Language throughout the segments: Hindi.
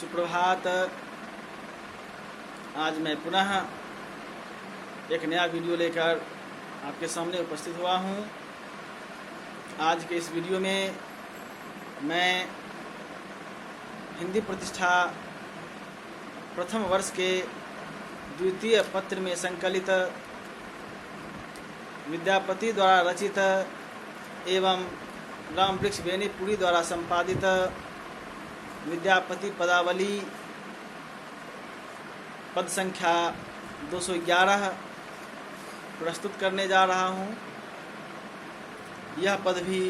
सुप्रभात। आज मैं पुनः एक नया वीडियो लेकर आपके सामने उपस्थित हुआ हूँ। आज के इस वीडियो में मैं हिंदी प्रतिष्ठा प्रथम वर्ष के द्वितीय पत्र में संकलित विद्यापति द्वारा रचित एवं रामवृक्ष बेनीपुरी द्वारा संपादित विद्यापति पदावली पद संख्या 211 प्रस्तुत करने जा रहा हूँ। यह पद भी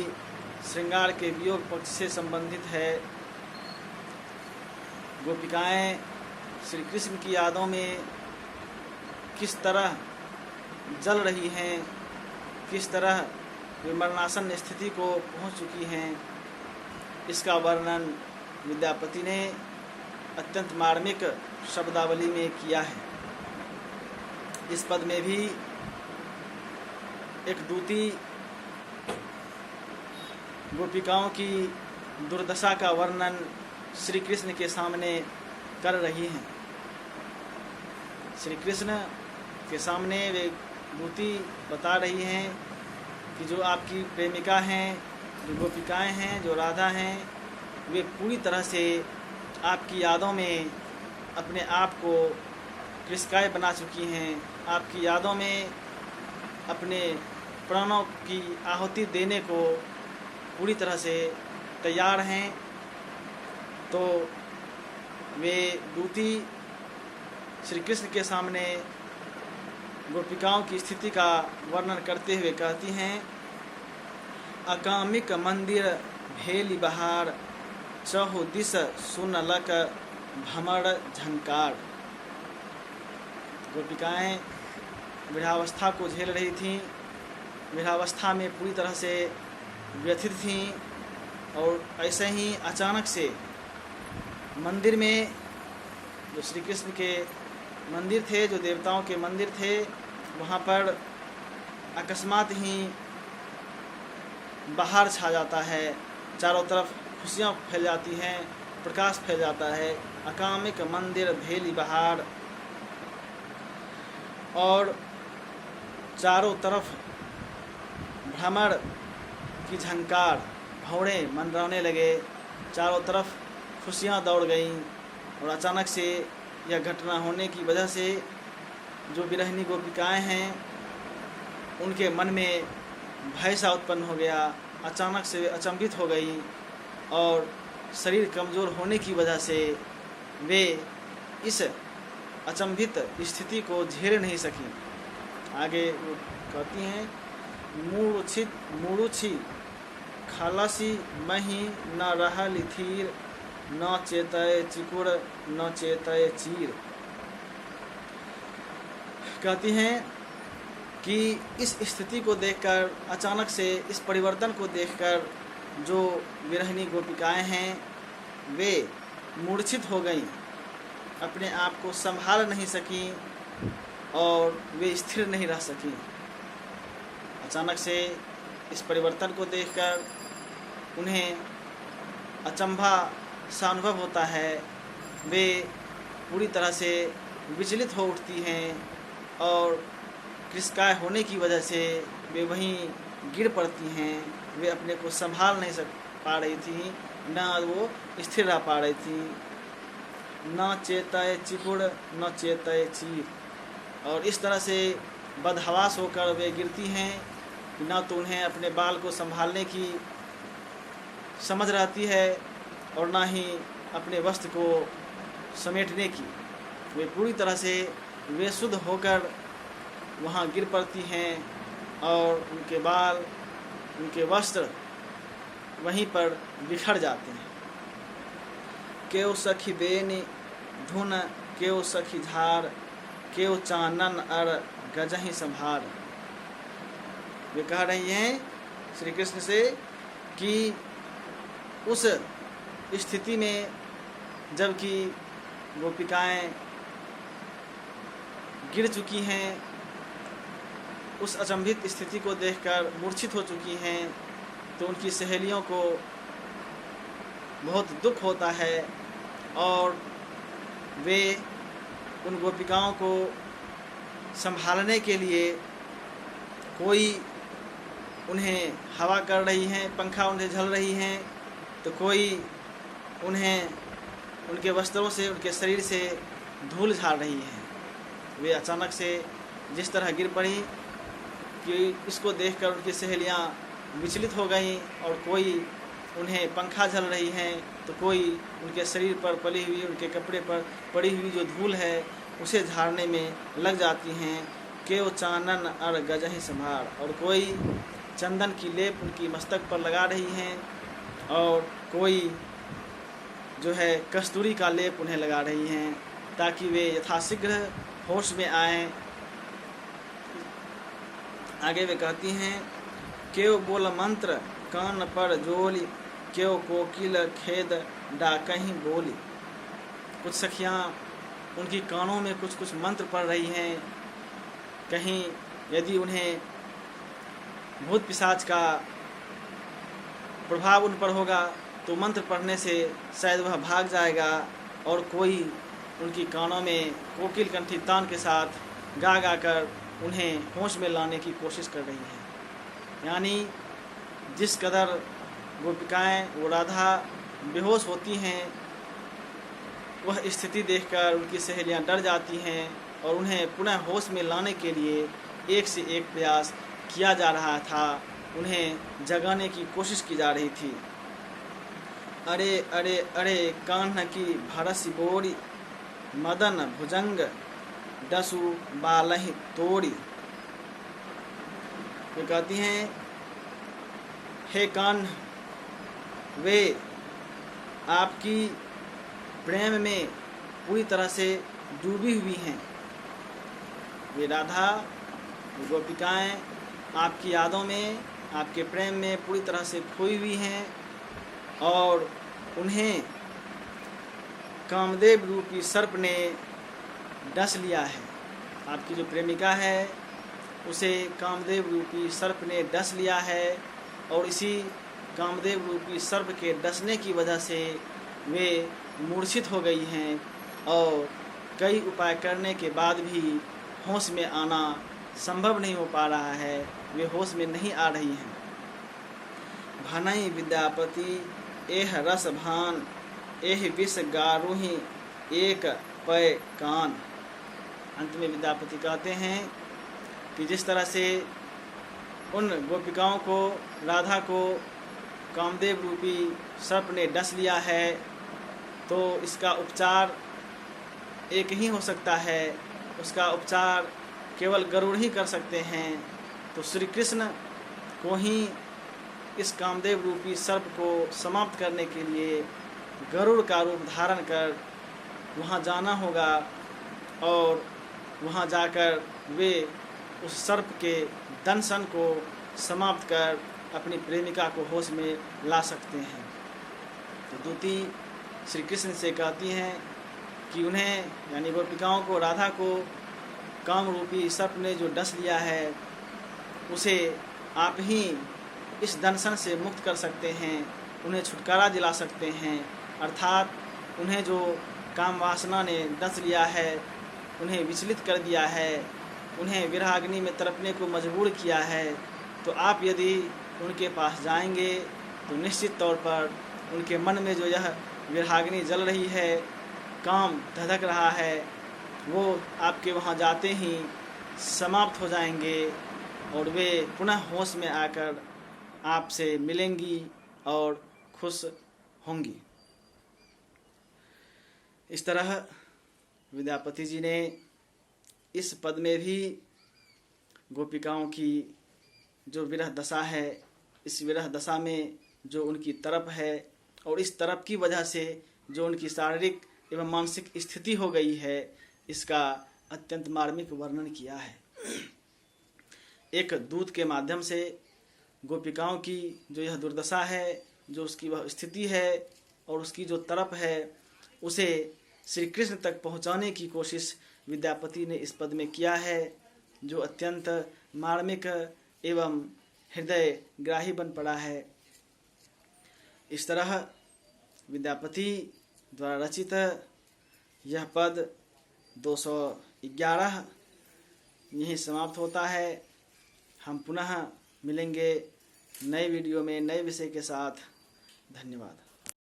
श्रृंगार के वियोग पक्ष से संबंधित है। गोपिकाएं श्री कृष्ण की यादों में किस तरह जल रही हैं, किस तरह वे मरणासन स्थिति को पहुँच चुकी हैं, इसका वर्णन विद्यापति ने अत्यंत मार्मिक शब्दावली में किया है। इस पद में भी एक दूती गोपिकाओं की दुर्दशा का वर्णन श्री कृष्ण के सामने कर रही हैं। श्री कृष्ण के सामने वे दूती बता रही हैं कि जो आपकी प्रेमिका हैं, जो गोपिकाएं हैं, जो राधा हैं, वे पूरी तरह से आपकी यादों में अपने आप को कृष्णकाय बना चुकी हैं। आपकी यादों में अपने प्राणों की आहुति देने को पूरी तरह से तैयार हैं। तो वे दूती श्री कृष्ण के सामने गोपिकाओं की स्थिति का वर्णन करते हुए कहती हैं, अकामिक मंदिर भेली बहार, चहु दिस सुनलक भमर झंकार। गोपिकाएं विरहावस्था को झेल रही थीं, विरहावस्था में पूरी तरह से व्यथित थीं और ऐसे ही अचानक से मंदिर में, जो श्री कृष्ण के मंदिर थे, जो देवताओं के मंदिर थे, वहाँ पर अकस्मात ही बाहर छा जाता है। चारों तरफ खुशियाँ फैल जाती हैं, प्रकाश फैल जाता है। अकामिक मंदिर भेली बहार, और चारों तरफ भ्रमर की झंकार, भौरे मंडराने लगे। चारों तरफ खुशियाँ दौड़ गईं और अचानक से यह घटना होने की वजह से जो विरहिणी गोपिकाएं हैं, उनके मन में भय सा उत्पन्न हो गया। अचानक से वे अचंभित हो गई और शरीर कमज़ोर होने की वजह से वे इस अचंभित स्थिति को झेल नहीं सकी। आगे वो कहती हैं, मूरुछि खलसी मही न रहल थीर, न चेतय चिकुर न चेतय चीर। कहती हैं कि इस स्थिति को देखकर, अचानक से इस परिवर्तन को देखकर जो विरहिणी गोपिकाएं हैं, वे मूर्छित हो गईं, अपने आप को संभाल नहीं सकीं और वे स्थिर नहीं रह सकीं। अचानक से इस परिवर्तन को देखकर उन्हें अचंभा सा अनुभव होता है। वे पूरी तरह से विचलित हो उठती हैं और कृष्णकाय होने की वजह से वे वहीं गिर पड़ती हैं। वे अपने को संभाल नहीं पा रही थी, न वो स्थिर रह पा रही थी। न चेतय चिकुड़ न चेतय चीर। और इस तरह से बदहवास होकर वे गिरती हैं, न तो उन्हें अपने बाल को संभालने की समझ रहती है और न ही अपने वस्त्र को समेटने की। वे पूरी तरह से बेसुध होकर वहाँ गिर पड़ती हैं और उनके बाल, उनके वस्त्र वहीं पर बिखर जाते हैं। केउ सखी बेनी धुन, केउ सखी झार, केउ चानन अर गजही संभार। वे कह रही हैं श्री कृष्ण से कि उस स्थिति में जबकि गोपिकाएं गिर चुकी हैं, उस अचंभित स्थिति को देखकर मूर्छित हो चुकी हैं, तो उनकी सहेलियों को बहुत दुख होता है और वे उन गोपिकाओं को संभालने के लिए कोई उन्हें हवा कर रही हैं, पंखा उन्हें झल रही हैं, तो कोई उन्हें उनके वस्त्रों से, उनके शरीर से धूल झाड़ रही हैं। वे अचानक से जिस तरह गिर पड़ी कि इसको देखकर उनकी सहेलियां विचलित हो गईं, और कोई उन्हें पंखा झल रही हैं तो कोई उनके शरीर पर पली हुई, उनके कपड़े पर पड़ी हुई जो धूल है उसे झाड़ने में लग जाती हैं। केव चानन अर गजहि संभार, और कोई चंदन की लेप उनकी मस्तक पर लगा रही हैं, और कोई जो है कस्तूरी का लेप उन्हें लगा रही हैं, ताकि वे यथाशीघ्र होश में आएं। आगे वे कहती हैं, केव बोल मंत्र कान पर जोली, केव कोकिल खेद डाकहीं बोली। कुछ सखियाँ उनकी कानों में कुछ कुछ मंत्र पढ़ रही हैं, कहीं यदि उन्हें भूत पिशाच का प्रभाव उन पर होगा तो मंत्र पढ़ने से शायद वह भाग जाएगा, और कोई उनकी कानों में कोकिल कंठी तान के साथ गा गा कर उन्हें होश में लाने की कोशिश कर रही हैं। यानी जिस कदर गोपिकाएं, वो राधा बेहोश होती हैं, वह स्थिति देखकर उनकी सहेलियां डर जाती हैं, और उन्हें पुनः होश में लाने के लिए एक से एक प्रयास किया जा रहा था, उन्हें जगाने की कोशिश की जा रही थी। अरे अरे अरे कान्ह की भरसी बोरी, मदन भुजंग डसु बालहि तोड़ी। वे कहती हैं, हे कान्ह, वे आपकी प्रेम में पूरी तरह से डूबी हुई हैं। वे राधा, गोपिकाएं आपकी यादों में, आपके प्रेम में पूरी तरह से खोई हुई हैं, और उन्हें कामदेव रूपी सर्प ने डस लिया है। आपकी जो प्रेमिका है उसे कामदेव रूपी सर्प ने डस लिया है, और इसी कामदेव रूपी सर्प के डसने की वजह से वे मूर्छित हो गई हैं, और कई उपाय करने के बाद भी होश में आना संभव नहीं हो पा रहा है, वे होश में नहीं आ रही हैं। भनई विद्यापति एह रस भान, एह विष गारुहि एक पय कान। अंत में विद्यापति कहते हैं कि जिस तरह से उन गोपिकाओं को, राधा को कामदेव रूपी सर्प ने डस लिया है, तो इसका उपचार एक ही हो सकता है, उसका उपचार केवल गरुड़ ही कर सकते हैं। तो श्री कृष्ण को ही इस कामदेव रूपी सर्प को समाप्त करने के लिए गरुड़ का रूप धारण कर वहाँ जाना होगा, और वहाँ जाकर वे उस सर्प के दंशन को समाप्त कर अपनी प्रेमिका को होश में ला सकते हैं। तो दूती श्री कृष्ण से कहती हैं कि उन्हें, यानी गोपिकाओं को, राधा को काम रूपी सर्प ने जो डस लिया है उसे आप ही इस दंशन से मुक्त कर सकते हैं, उन्हें छुटकारा दिला सकते हैं। अर्थात उन्हें जो काम वासना ने डस लिया है, उन्हें विचलित कर दिया है, उन्हें विरहाग्नि में तड़पने को मजबूर किया है, तो आप यदि उनके पास जाएंगे तो निश्चित तौर पर उनके मन में जो यह विरहाग्नि जल रही है, काम धधक रहा है, वो आपके वहाँ जाते ही समाप्त हो जाएंगे, और वे पुनः होश में आकर आपसे मिलेंगी और खुश होंगी। इस तरह विद्यापति जी ने इस पद में भी गोपिकाओं की जो विरह दशा है, इस विरह दशा में जो उनकी तड़प है, और इस तड़प की वजह से जो उनकी शारीरिक एवं मानसिक स्थिति हो गई है, इसका अत्यंत मार्मिक वर्णन किया है। एक दूत के माध्यम से गोपिकाओं की जो यह दुर्दशा है, जो उसकी वह स्थिति है और उसकी जो तड़प है, उसे श्री कृष्ण तक पहुंचाने की कोशिश विद्यापति ने इस पद में किया है, जो अत्यंत मार्मिक एवं हृदय ग्राही बन पड़ा है। इस तरह विद्यापति द्वारा रचित यह पद 211 यहीं समाप्त होता है। हम पुनः मिलेंगे नए वीडियो में नए विषय के साथ। धन्यवाद।